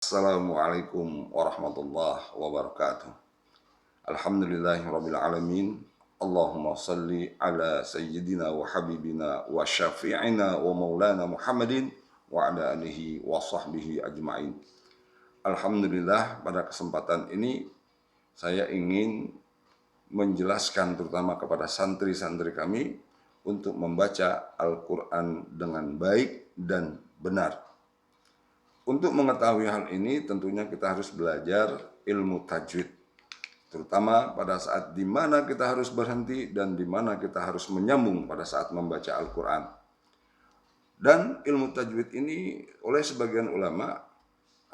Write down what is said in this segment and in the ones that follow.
Assalamualaikum warahmatullahi wabarakatuh. Alhamdulillahirabbil alamin. Allahumma salli ala sayyidina wa habibina wa syafi'ina wa maulana Muhammadin wa ala alihi wa sahbihi ajma'in. Alhamdulillah, pada kesempatan ini saya ingin menjelaskan terutama kepada santri-santri kami untuk membaca Al-Quran dengan baik dan benar. Untuk mengetahui hal ini tentunya kita harus belajar ilmu tajwid, terutama pada saat di mana kita harus berhenti dan di mana kita harus menyambung pada saat membaca Al-Quran. Dan ilmu tajwid ini oleh sebagian ulama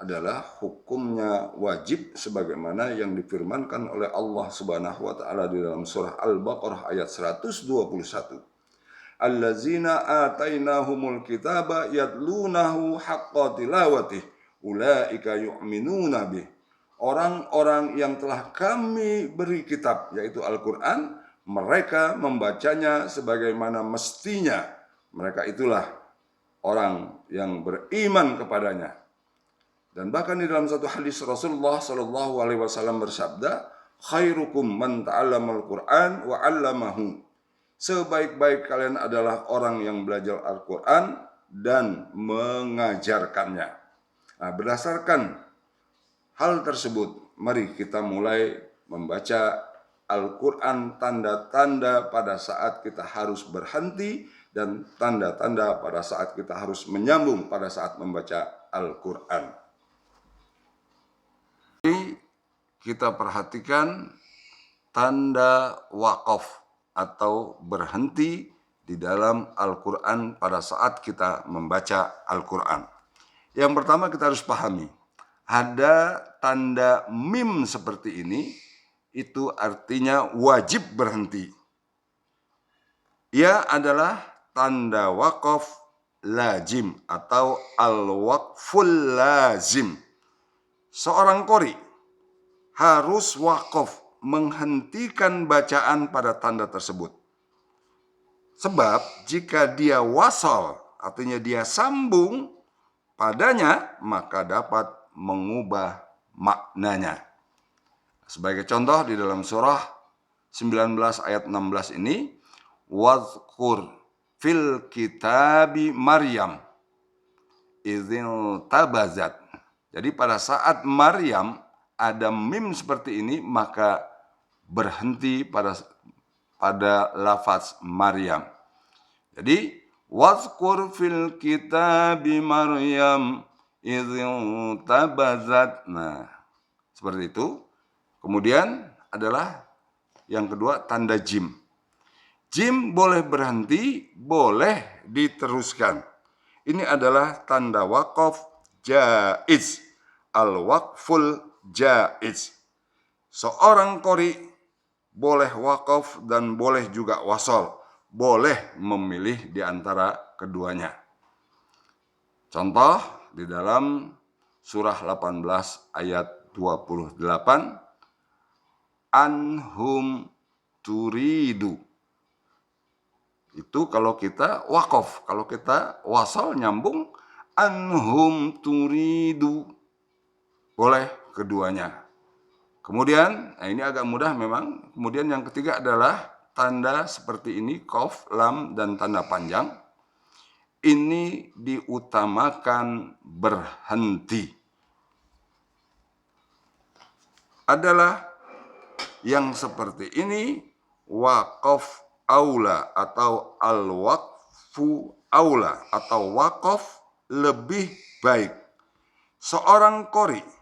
adalah hukumnya wajib sebagaimana yang difirmankan oleh Allah Subhanahu wa taala di dalam surah Al-Baqarah ayat 121. Allazina atainahumul kitaba yatlunahu haqqa tilawatih ulaika yu'minuna bih. Orang-orang yang telah kami beri kitab, yaitu Al-Quran, mereka membacanya sebagaimana mestinya. Mereka itulah orang yang beriman kepadanya. Dan bahkan di dalam satu hadis Rasulullah SAW bersabda, khairukum man ta'allamal Qur'an wa 'allamahu. Sebaik-baik kalian adalah orang yang belajar Al-Quran dan mengajarkannya. Nah, berdasarkan hal tersebut, mari kita mulai membaca Al-Quran, tanda-tanda pada saat kita harus berhenti dan tanda-tanda pada saat kita harus menyambung pada saat membaca Al-Quran. Kita perhatikan tanda waqaf atau berhenti di dalam Al-Quran pada saat kita membaca Al-Quran. Yang pertama kita harus pahami, ada tanda mim seperti ini, itu artinya wajib berhenti. Ia adalah tanda waqaf lazim atau al-waqful lazim. Seorang qori harus waqaf, menghentikan bacaan pada tanda tersebut. Sebab jika dia wasal, artinya dia sambung padanya, maka dapat mengubah maknanya. Sebagai contoh di dalam surah 19 ayat 16 ini, wadhkur fil kitabi Maryam idzin tabazat. Jadi pada saat Maryam ada mim seperti ini, maka berhenti pada lafaz Maryam. Jadi wazkur fil kitabi Maryam idzin tabazat. Nah, seperti itu. Kemudian adalah yang kedua tanda jim. Jim boleh berhenti, boleh diteruskan. Ini adalah tanda waqaf jaiz, al-waqful jaiz. Seorang qori boleh waqaf dan boleh juga wasal, boleh memilih di antara keduanya. Contoh di dalam surah 18 ayat 28, anhum turidu. Itu kalau kita waqaf, kalau kita wasal nyambung anhum turidu, boleh keduanya. Kemudian, ini agak mudah memang. Kemudian yang ketiga adalah tanda seperti ini, qaf, lam, dan tanda panjang. Ini diutamakan berhenti. Adalah yang seperti ini, waqaf aula atau al-waqfu aula atau waqaf lebih baik. Seorang qori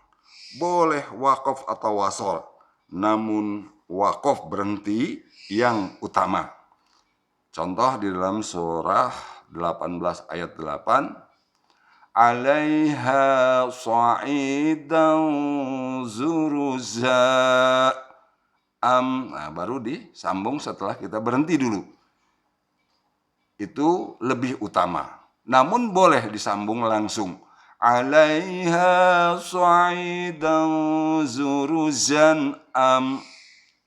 boleh waqaf atau wasal, namun waqaf berhenti yang utama. Contoh di dalam surah 18 ayat 8, alaiha sa'idan zuruza. Nah, baru disambung setelah kita berhenti dulu. Itu lebih utama. Namun boleh disambung langsung. Alaiha sa'idan zuruzan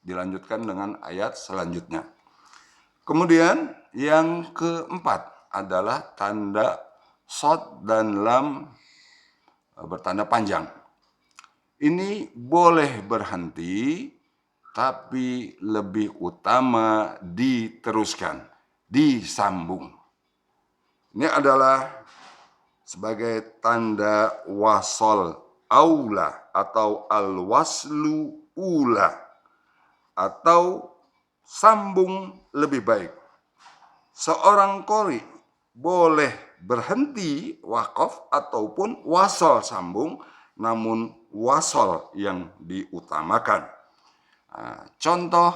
dilanjutkan dengan ayat selanjutnya. Kemudian yang keempat adalah tanda shad dan lam bertanda panjang. Ini boleh berhenti, tapi lebih utama diteruskan, disambung. Ini adalah sebagai tanda wasol aula atau al-waslu ula, atau sambung lebih baik. Seorang qori boleh berhenti wakaf ataupun wasol sambung, namun wasol yang diutamakan. Nah, contoh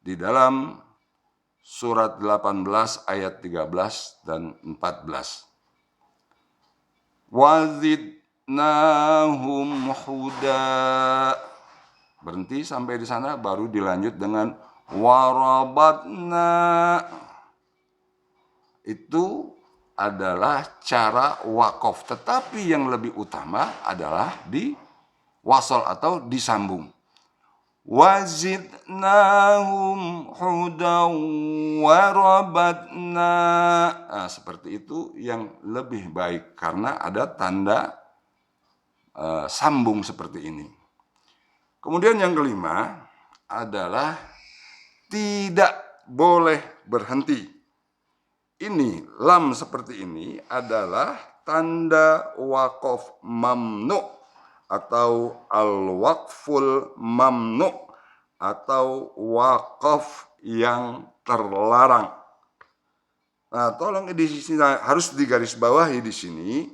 di dalam surat 18 ayat 13 dan 14. Wazidnahum huda. Berhenti sampai di sana, baru dilanjut dengan warabatna. Itu adalah cara wakaf, tetapi yang lebih utama adalah di wasol atau disambung. Wazidnahum hudan warabatna. Nah, seperti itu yang lebih baik karena ada tanda sambung seperti ini. Kemudian yang kelima adalah tidak boleh berhenti. Ini lam seperti ini adalah tanda wakaf mamnu atau al-waqful mamnu atau wakaf yang terlarang. Nah, tolong di sini harus digarisbawahi di sini,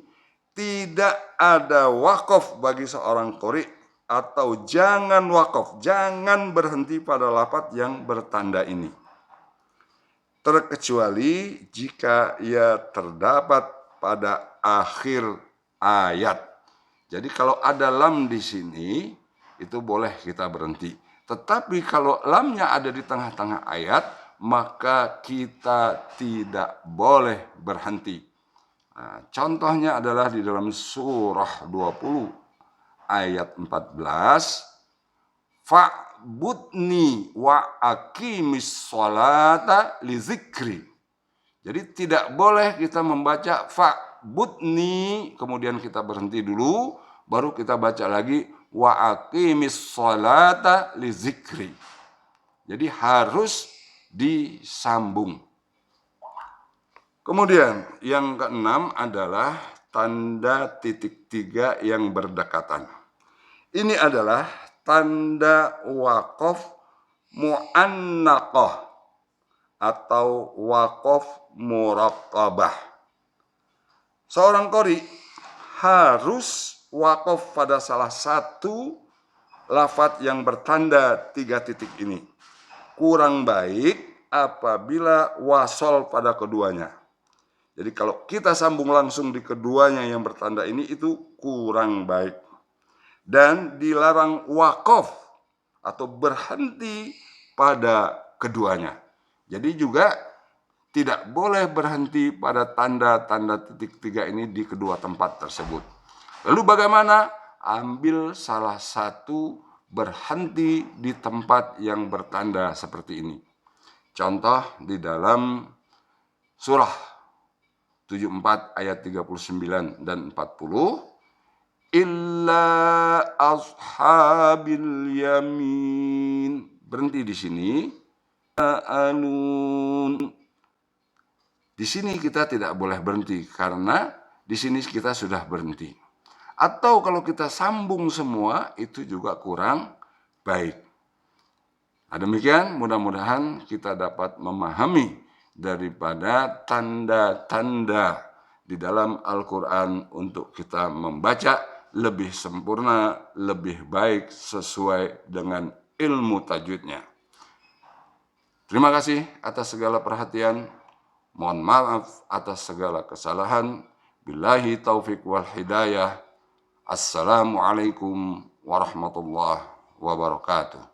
tidak ada wakaf bagi seorang qori, atau jangan wakaf, jangan berhenti pada lafaz yang bertanda ini. Terkecuali jika ia terdapat pada akhir ayat. Jadi kalau ada lam di sini, itu boleh kita berhenti. Tetapi kalau lamnya ada di tengah-tengah ayat, maka kita tidak boleh berhenti. Nah, contohnya adalah di dalam surah 20 ayat 14. Fa'budni wa aqimis sholata li zikri. Jadi tidak boleh kita membaca fa'budni, kemudian kita berhenti dulu, baru kita baca lagi wa aqimis sholata li zikri. Jadi harus disambung. Kemudian yang keenam adalah tanda titik tiga yang berdekatan. Ini adalah tanda wakaf mu'annaqah atau wakaf muraqqabah. Seorang qori harus wakaf pada salah satu lafaz yang bertanda tiga titik ini. Kurang baik apabila wasol pada keduanya. Jadi kalau kita sambung langsung di keduanya yang bertanda ini, itu kurang baik. Dan dilarang wakaf atau berhenti pada keduanya. Jadi juga tidak boleh berhenti pada tanda-tanda titik tiga ini di kedua tempat tersebut. Lalu bagaimana? Ambil salah satu, berhenti di tempat yang bertanda seperti ini. Contoh di dalam surah 74 ayat 39 dan 40. Illa ashabil yamin. Berhenti di sini. Di sini kita tidak boleh berhenti karena di sini kita sudah berhenti. Atau kalau kita sambung semua, itu juga kurang baik. Nah, demikian mudah-mudahan kita dapat memahami daripada tanda-tanda di dalam Al-Quran untuk kita membaca lebih sempurna, lebih baik sesuai dengan ilmu tajwidnya. Terima kasih atas segala perhatian. Mohon maaf atas segala kesalahan. Billahi taufiq wal hidayah. Assalamualaikum warahmatullahi wabarakatuh.